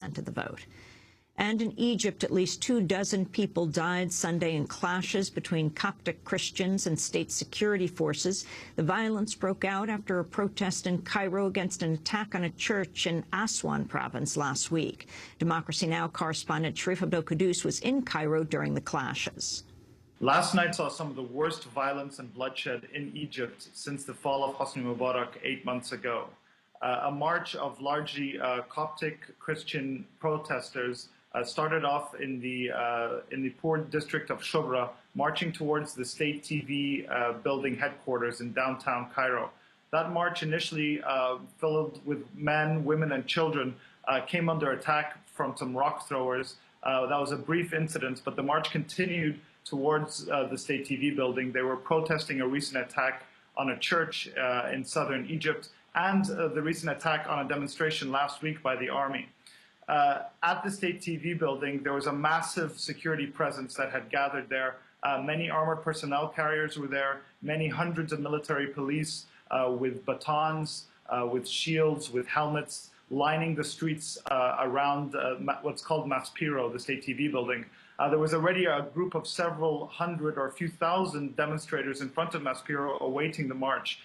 of the vote. And in Egypt, at least 24 people died Sunday in clashes between Coptic Christians and state security forces. The violence broke out after a protest in Cairo against an attack on a church in Aswan province last week. Democracy Now! Correspondent Sharif Abdel-Quddus was in Cairo during the clashes. Last night saw some of the worst violence and bloodshed in Egypt since the fall of Hosni Mubarak 8 months ago. A march of largely Coptic Christian protesters started off in the poor district of Shubra, marching towards the state TV building headquarters in downtown Cairo. That march, initially filled with men, women, and children, came under attack from some rock throwers. That was a brief incident, but the march continued towards the state TV building. They were protesting a recent attack on a church in southern Egypt and the recent attack on a demonstration last week by the army. At the state TV building, there was a massive security presence that had gathered there. Many armored personnel carriers were there, many hundreds of military police with batons, with shields, with helmets, lining the streets around what's called Maspero, the state TV building. There was already a group of several hundred or a few thousand demonstrators in front of Maspero awaiting the march.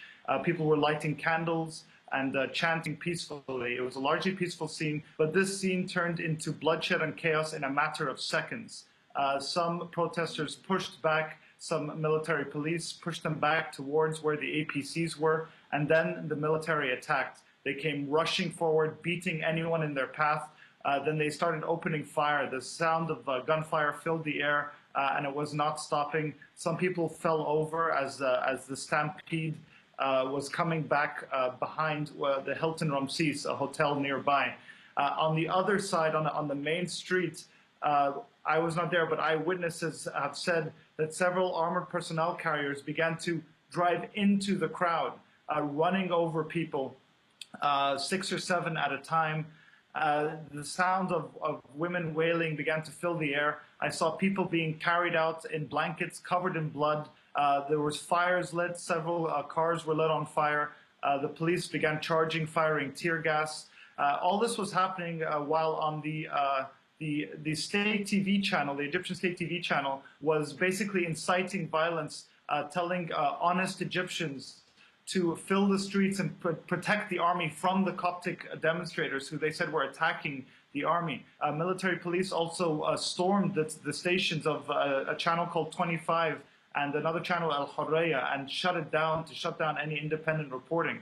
People were lighting candles and chanting peacefully. It was a largely peaceful scene, but this scene turned into bloodshed and chaos in a matter of seconds. Some protesters pushed back some military police, pushed them back towards where the APCs were, and then the military attacked. They came rushing forward, beating anyone in their path. Then they started opening fire. The sound of gunfire filled the air, and it was not stopping. Some people fell over as the stampede was coming back behind the Hilton Ramses, a hotel nearby. On the other side, on the main street, I was not there, but eyewitnesses have said that several armored personnel carriers began to drive into the crowd, running over people, 6 or 7 at a time. The sound of women wailing began to fill the air. I saw people being carried out in blankets covered in blood. There was fires lit. Several cars were lit on fire. The police began firing tear gas. All this was happening while on the state TV channel, the Egyptian state TV channel, was basically inciting violence, telling honest Egyptians to fill the streets and protect the army from the Coptic demonstrators who they said were attacking the army. Military police also stormed the stations of a channel called 25 and another channel, Al Hurriya, and shut down any independent reporting.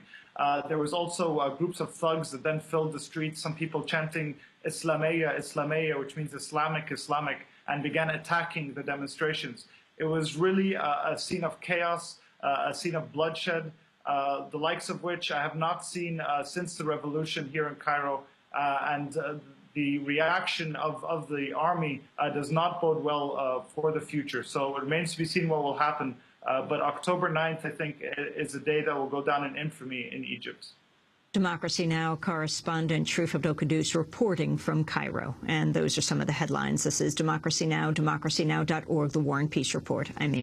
There was also groups of thugs that then filled the streets, some people chanting Islamiyya, Islamiyya, which means Islamic, Islamic, and began attacking the demonstrations. It was really a scene of chaos, a scene of bloodshed, the likes of which I have not seen since the revolution here in Cairo, and the reaction of the army does not bode well for the future. So it remains to be seen what will happen. But October 9th, I think, is a day that will go down in infamy in Egypt. Democracy Now! Correspondent Sharif Abdel-Quddus reporting from Cairo. And those are some of the headlines. This is Democracy Now!, democracynow.org, The War and Peace Report. I'm